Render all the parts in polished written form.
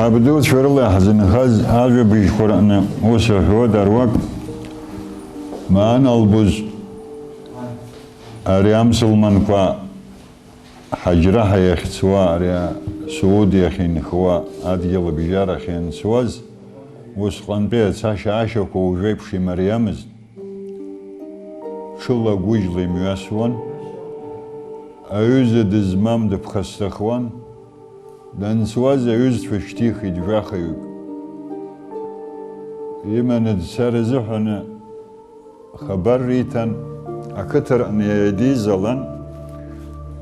حبدو شورلا حزن خز عجب بيشكرنا وسهو دروك ما أنا البوز أريام سلمان كوا حجرة هي سوا أريا سعودي خين خوا أديل بجارة خين سواز وسقان بيت ساش عاشق وجيب شي مريمز شلا جوجلي مياسوان أيوز دزمام دبخستخوان دان سواز أيوز فشتيخي دفاخيوك يمن دسارزحنا خبر ريتان أكتر أن يدي زلان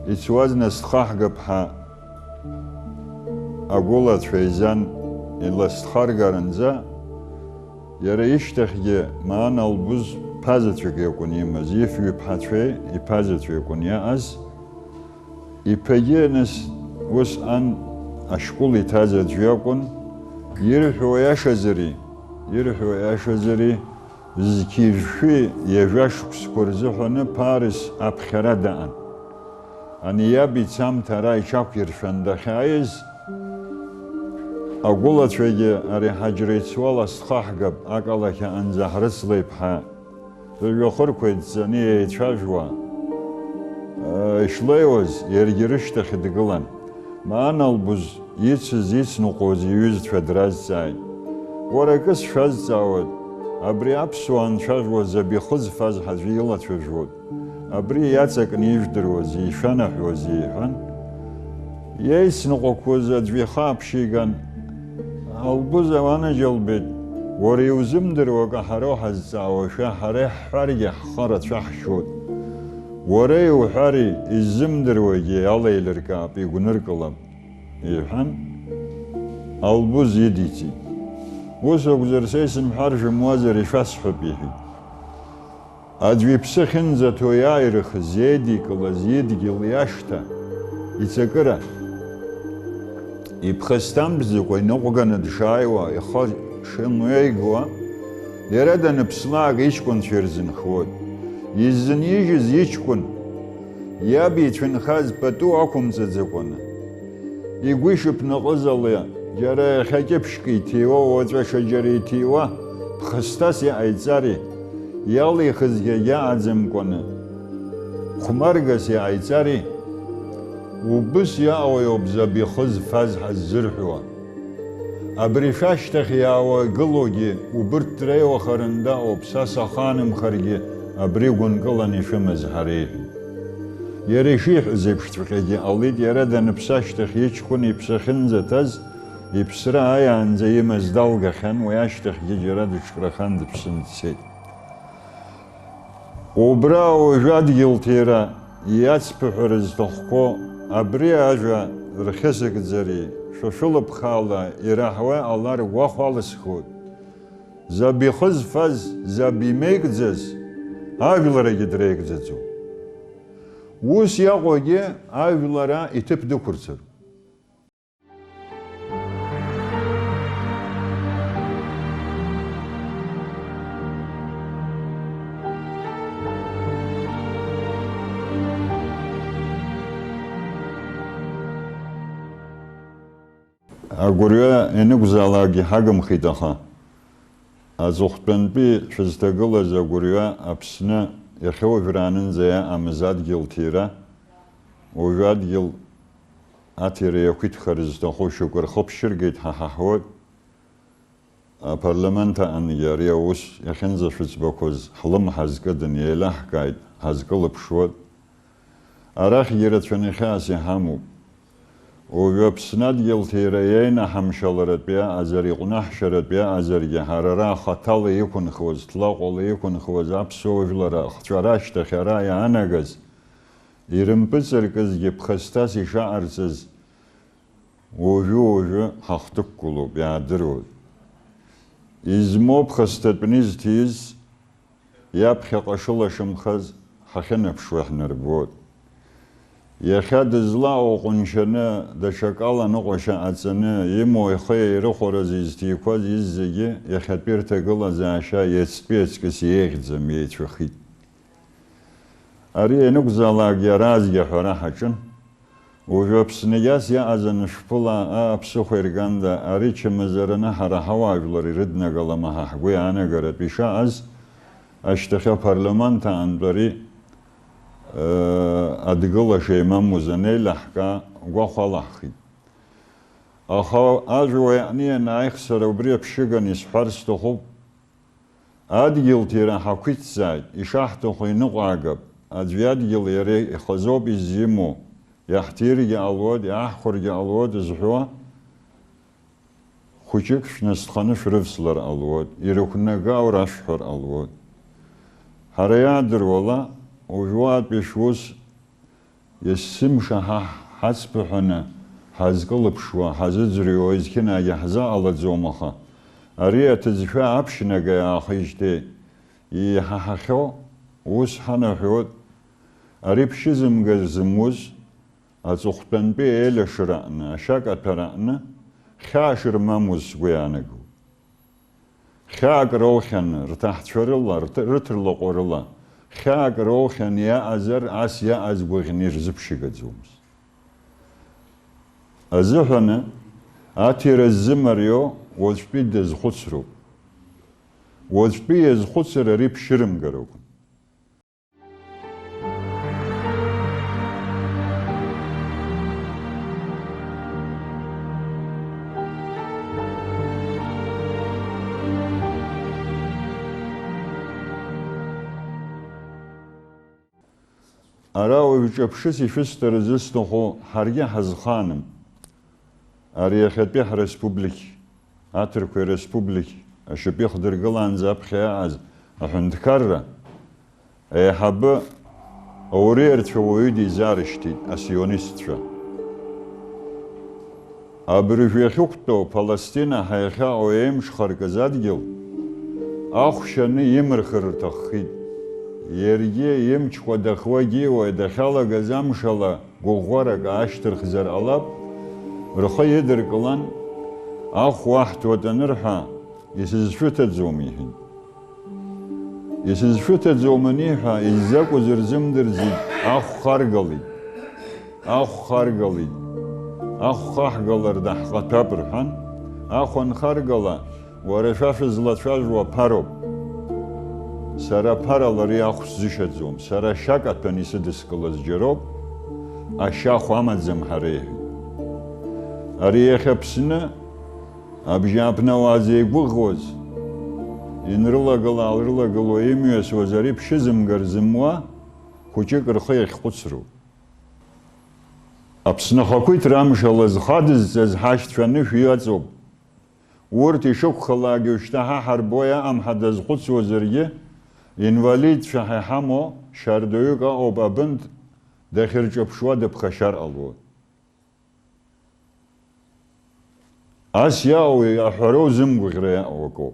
يتواز نستخاح قبحا أقولت فيزان إلا استخار قرنزا يرى يشتخي معنا البوز بازتوك يكون يمز يفيو بحاتوي يبازتوك يكون يأز يبقى نس وس أن أشكول يتازت يكون يرحو ياشزري زكير في يجاشك سكورزحنا باريس أبخرا دان أني يابي تام تراي شاكير فندخايز أقولت فيجي أري حجريت سوال استخاحقب أقالك أن زهرس ليبها يخور كويت زني يتشاجوا إشليوز يرجرش تخدقلن ما أنا البوز يتسز نقوز يوزد فدراز زاي ورقص فاز زاود أبري أبسوان شاجوا زبي خز فاز حزويلة شاجود أبري ياتسك نيجدر وزي شنح وزي هن يس نقوز أدوي خاب شيغان البوز وانا جلبت وريوزم در وقا حروح الزاوشا حريح حريح خرط شحشود وريو حري الزم در وجي علي الركاب يقنرقلم يفهم البوز يديتي وسوق زرسيسم حرج موازر يفسح بيه أدوي بسخن زتو يايرخ زيدي كلا زيدي ياشتا يتسكره يبخستم بزوج ينقعنا دشايوا يخاج شنويجوا يردن بسلاق يشكون شرزن خود يزن يجز يشكون يابي تفنخاز بتو أكم ززقونا يقويش بنقزليا جرى خجبشكي تيوا وجا شجري تيوا بخستاس يا أيزاري يالي خزجا يا عزم كونا خمارجس يا أيزاري وبس يا ويبزا بخز فاز الزرحوا أبريفاش تخيا وقلوجي وبرت ري وخرندا وبساس خانم خرجي أبريقون قلني شمز حريه يريشيح زيبشتفقي أوليد يردن بساش تخيش كون يبسخن زتز يبسرا عن زي مزدالغا خان وياشتخ يجرد شكرخان دبسن تسيد وبرا وجاد يلتيرا ياتسبحرز تخكو أبري أجا رخصك زري شوشل بخالا يراحوا الله رواخوالس خود زبي خز فز زبي ميكزز هايفلرا يدريكززو وس ياقوجي هايفلرا يتبدو كرسر أقولها إنك زالاقي حاجة مخيطها أزوختن بي شزتقل أقولها أبسنا يخوي فرانن زي أمزاد جيل تيرا وجاد جيل أتيري يكيد خرز تخو شكر خب شرقيت ححوت برلمانتا أن ياريا وس يخنز شزبكوز حلم حزقدن يلاح قايد حزقل بشوت أراخ يرد فني خاسي حامو ويبسند يلتيريين حمشلرت بيا أزري قناح شرت بيا أزري حرارا خطال يكون خوز طلاق ولا يكون خوز أبسوجلرا اختراش تخرا يانغز يرمبسركز يبخستاس شعرسز وجو حختك قلوب يادرود إزمو بخستت بنيز تيز يابخي قشل شمخز حخنب شوح نربود يخاد زلا وقنشنا دشكالا نقوشا أتسنا يمو يخي رخورز يستيقظ يزجي يخاد بيرتقل زاشا يتسبيت كسيخ زميت وخيت أري نقزالاق يراز يحورا حجن Ужапснияс я азаншпула псухойрганда арича мазарана харахаважлари ридна галамаха гуяна гарат биша аз аштаха парламента андари адгыла шейма музане лахка гуахалахи аха ажуяни наихсара убри пшигани спарстоху адгилтира хаквитсай ишахтоху нугагаб адвядгил яре хазоб изиму يحتيرجي الواد يحخرجي الواد زحوا خوشك نستخنش رفسلر الواد يركنا قاور أشهر الواد هريادر والله وجواد بشوس يسمشها حسب حنا حزقلب شوا حززري ويزكنا يحزا على زومخا أريا تزفى أبشنا جا أخيجتي يححخو وس حنا حود أريب شزم جزموز أزوختن بيل شرعنا شاك أترعنا خاشر ماموس ويانجو خاك روخن رتحت شرلا رترلا قرلا خاك روخن يا أزر أس يا أزبغنير زبشي زومس أزحنا أتير الزمريو وزبيد زخسرو وزبيد زخسر ريب شرم جروكن أراو بجبشسي فستر زستخو حريا حزخانم أريا خدبيح رسبوبليك أتركو رسبوبليك أشبيخ درقلان زاب خياز أحندكرة أي حب أوريرت فويدي زارشتي أسيونيستفا أبريفيخوكتو فلسطين هيخا أويمش خرقزاد جل أخشاني يمرخر تخيد يرجع يمشي ودخواجي ودخلا جزام شلا جوهرة عشتر خزر ألاب رخي يدركلان أخ واحد وتنرحى يسزفت زوميهن يسزفت زومنيها إزاك وزرزم درزي أخ خارجلي أخ خارجلر دحقة تبرهن أخ خارجلا ورشاف زلتشاج وباروب سرا پارالاری آخوز زیشت زوم سرا شاکت پنیس دسکلز جروب آشاخ وامد زمهره آریه خبسنه آبجاب نوازی بغوز این رلا گلو ایمیس وزاری پشزم گرزموا خوچه کرخی خودسرو آبسنه خاکوی ترامش الله خادز از هشت فنی فیات زوب ورتی شک خلاقیشته ها حربویا ام حدز خودس وزریه İnvalid şahamo şardöyük obabınd dehircopşua depkaşar alvo. Asya o ya horozum gugre oko.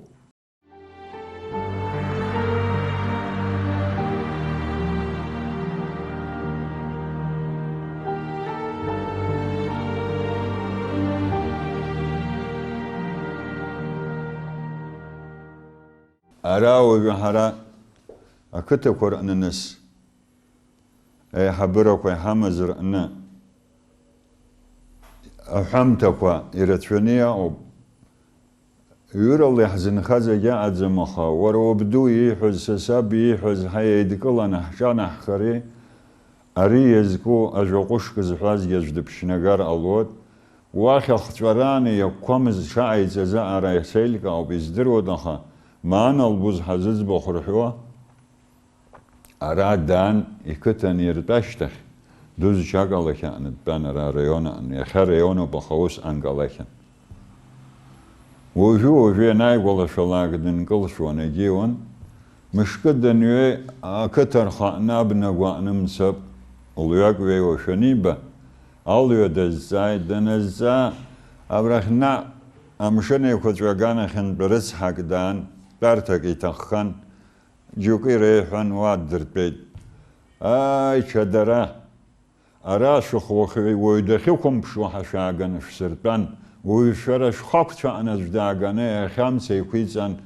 Ara o hara أكتب قرآن الناس أي حبرك وحمزر أن أحمتك وإرتفنيا أو يرى الله يحزن خازا جاء زمخا ورو بدو يحوز سسابي يحوز حيدك الله نحشان أحخري أري يزكو أجوقوش كزحواز يجد بشنقار ألوت واخي اختفراني يقومز شاعي جزاء رأي سيلك أو بيزدر ودخا ما نلبوز حزز بخرحوا أرادان يكتن يرتاشتخ دوز شاقالكان بان ريونا يخر ريونا بخوص أنقالكان وجو ناي ولا شلاق دن قلشون يجيون مش كده نوي كتر خانا بنقوان مسب ولياك وي وشنيبة أوليو دزاي دنزا أبرخنا أمشني كتوغانا خن برس حق دان بارتك يتخن جوكي ريحان وادر بيت اي شدرا اراشو خوخي ويدخيكم بشو حشاغن فسرتان ويشرش خاكتا انا زداغاني خمسة يكويزان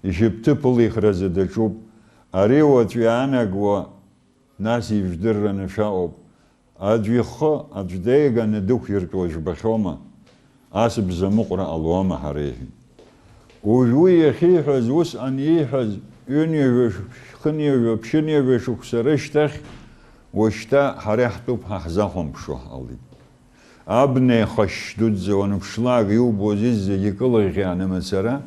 يجبتبلي خرزة جوب اريوة يانا قوى ناس يفدرن شاوب أدويخ أدوديغا ندوك يرتوج بخوما أسب زمقرا الوما حريه وجوي خيحز وس أن يحز يوني خني بشني بشوك سرشتخ وشتا حريحتو بحزاهم بشوح أولي أبني خش دودز ونبشلاغ يوبوزيز يكل غيانا مسرا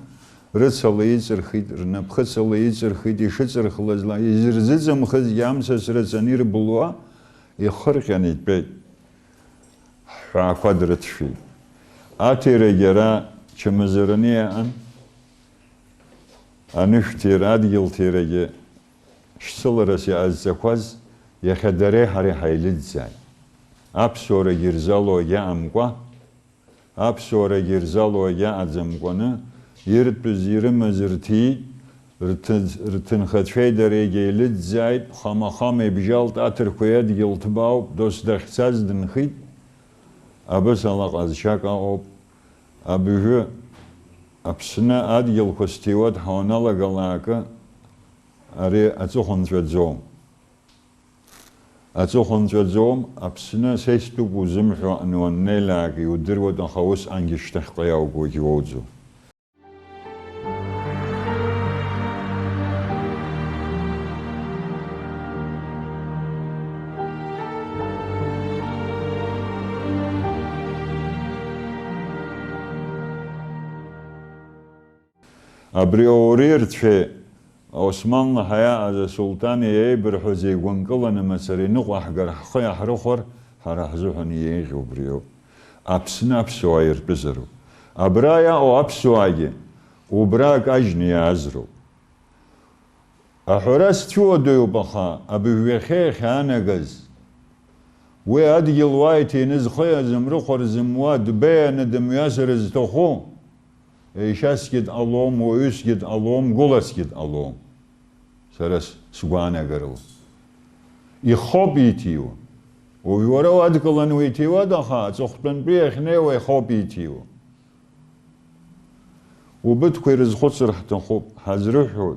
رسل يزرخيد رنبخسل يزرخيد يشزر خلزلا يزرزم خز يامسس رزنير بلوا يخرق يعني بيت فقدرت فيه آتيره جرا چمزرنيه أنشتير أديل تيره شسلرسي أزكواز يخدره هري حيلد زاي أبصورة جرزالو يا أمقوا أبصورة جرزالو يا أزمقونا يرد بزيرم مزرتي رتن خدفي دري جيلد زاي خامي بجالت أتر كويد يلتباو دوس دخساز دنخيد أبس الله أزشاك أوب أبيه أبسنا أديل كستيوات هونالا غلاكا أري أتوخن تزوم أتوخن تزوم أبسنا سيستو بوزمحو أنو نيلاكي ودروا دنخوص أنجشتخ قياو بوكي ووزو أبريوريرت في عثمان حياة از سلطان يبر حزي ونقلنا مسري نقوى حقر حقيا حرخور حرحزوحني يغو بريو أبسنا بسواير بزرو أبرايا أو أبسوايا وبراك أجني أزرو أحرس تو ديو بخا أبي ويخي خانقز وأدي الوايتي نزخي زمرخور زمواد بيان دم ياسر زتخو إيشاس جد اللهم ويس جد اللهم قلس جد اللهم سرس سوانا قرل يخبيتيو ويورو أدقلن ويتيو دخا تخبن بيخني ويخبيتيو وبدكو يرزخوص رح تنخب حزرحو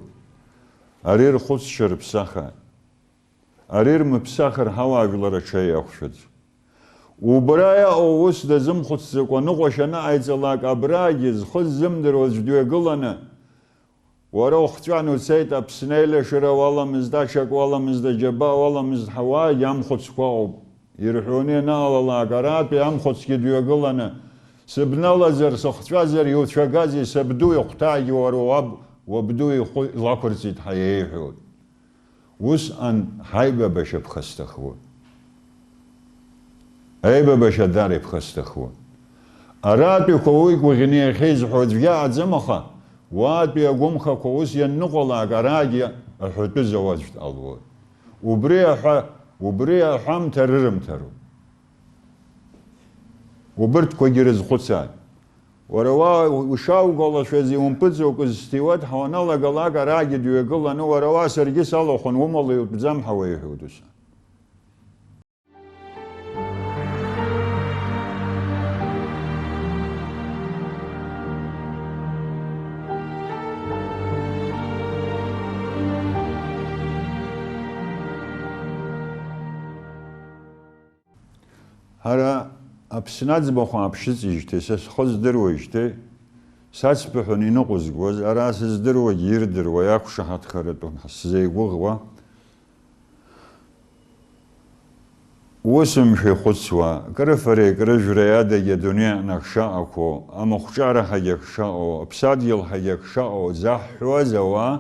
أرير خوص شرب ساخر أرير مبساخر هوا قلر شيء أخشد وبرايا أوس دزم خصك ونقوشنا عيزلاك أبراجز خذ زمدر وجدوا قلنا ورا أختوانو سيد أبسنيل شرا والله مزداشك والله مزدجبا والله مزدحوا يام خصك يرحوني نال الله قرات بيام خصك دوا قلنا سبنا لزر سختوازر يوتشغازي سبدو يقطعي ورواب وبدو لاكرزيت حييحود وس أن حيبة بشب خستخود أيبا بشا داري بخستخون أراد بكويك وغني خيز حود فيا عزمخا واد بيقومخا كوس ينقلا قراجي الحود بالزواج الأول وبريا حام تررم ترو وبرت كوجرز خدسان وروا وشاو قال شوزي ومبزو كزستيوات حوانا لا قلا قراجي ديو قال نو وروا سرجي سالو خن ومالي بزم حوي حودس هرا أبسناد بخو أبشت إجتى سخز درو إجتى ساس بحني نقص جوز أراس درو يردر وياكش حت خرطون حسزي وغوا وسم في خصوا كرفري كرجريا دي دنيا نخشاكو أما خشارة حيكشاو أبساد يل حيكشاو زح وزوا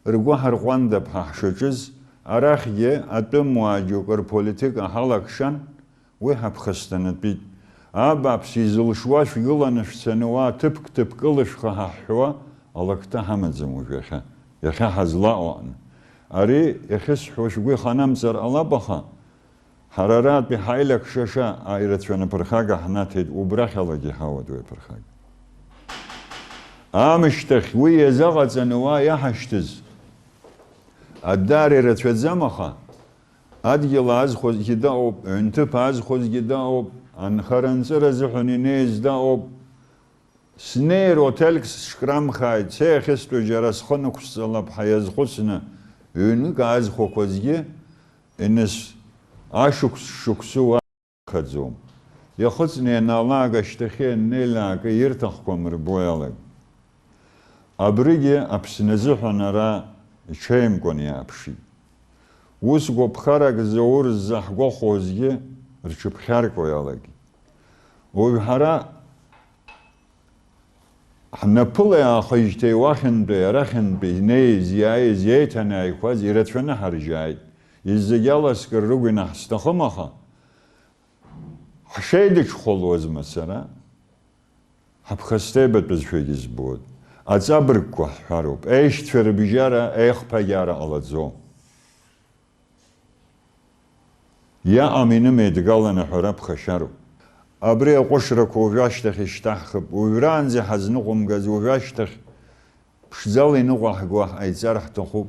رجوا هرقان دبحشجز أراخيه أتم مواجه كر بوليتيك أحلقشان ويحب خستنت بيت أبا بسيزل شواش يلانش سنوا تبك قلش خها حوا الله كتحمد زموجه يخا حزلاء أري يخس حوش قوي خنامزر الله بخا حرارات بحايلك شاشا آيرت شوانا برخاقة حناتيد وبراخ الله جيحاود وي برخاقة آمشتخ وي زغت سنوا يحشتز الداري رتفت زمخا أديل از خوز جداوب أنت باز خوز جداوب أنخرنسر زحني نيز داوب سنير وتلكس شكرام خايد سيخستو جرس خنو كسلا بحيز خسنا ينك از خو خوزجي إنس ашықәс-шықәсу ахаӡом. Иахыҵны ианалага ашьҭахьы аннеилаага ирҭахқәам рбо иалагеит. Абригьы Аԥсны азыҳәан ара иҽеимкәан иааԥшит. Ус гәаԥхарак заур ззаҳгәахәуазгьы рҽыԥхьаркуа иалагеит. Уажә ҳара ҳнапыла иаахижьҭеи уахьынтәи арахьынтәи инеиз, иааиз, иеиҭаны ааиқәаз ирацәаны ҳаржьааит. Иззагьы аласкыр рыгәа инаҳсҭахым, аха ҳшеидыҽхәалуазма сара, ҳаԥхасҭеибатәызшәагьы збоит. Аҵабыргқәа ҳҳәароуп, еишьцәа рыбжьара еихԥагьара ҟалаӡом. Иаҟам инымеидгаланы аҳәара ԥхашьароуп. Абри аҟәышрақәа уажәы ашьҭахь ишьҭаҳхып, уажәраанӡа ҳазныҟәымгаз, уажәы ашьҭахь ԥшӡала иныҟәаҳгауа ҳҟаиҵар ҳҭахуп.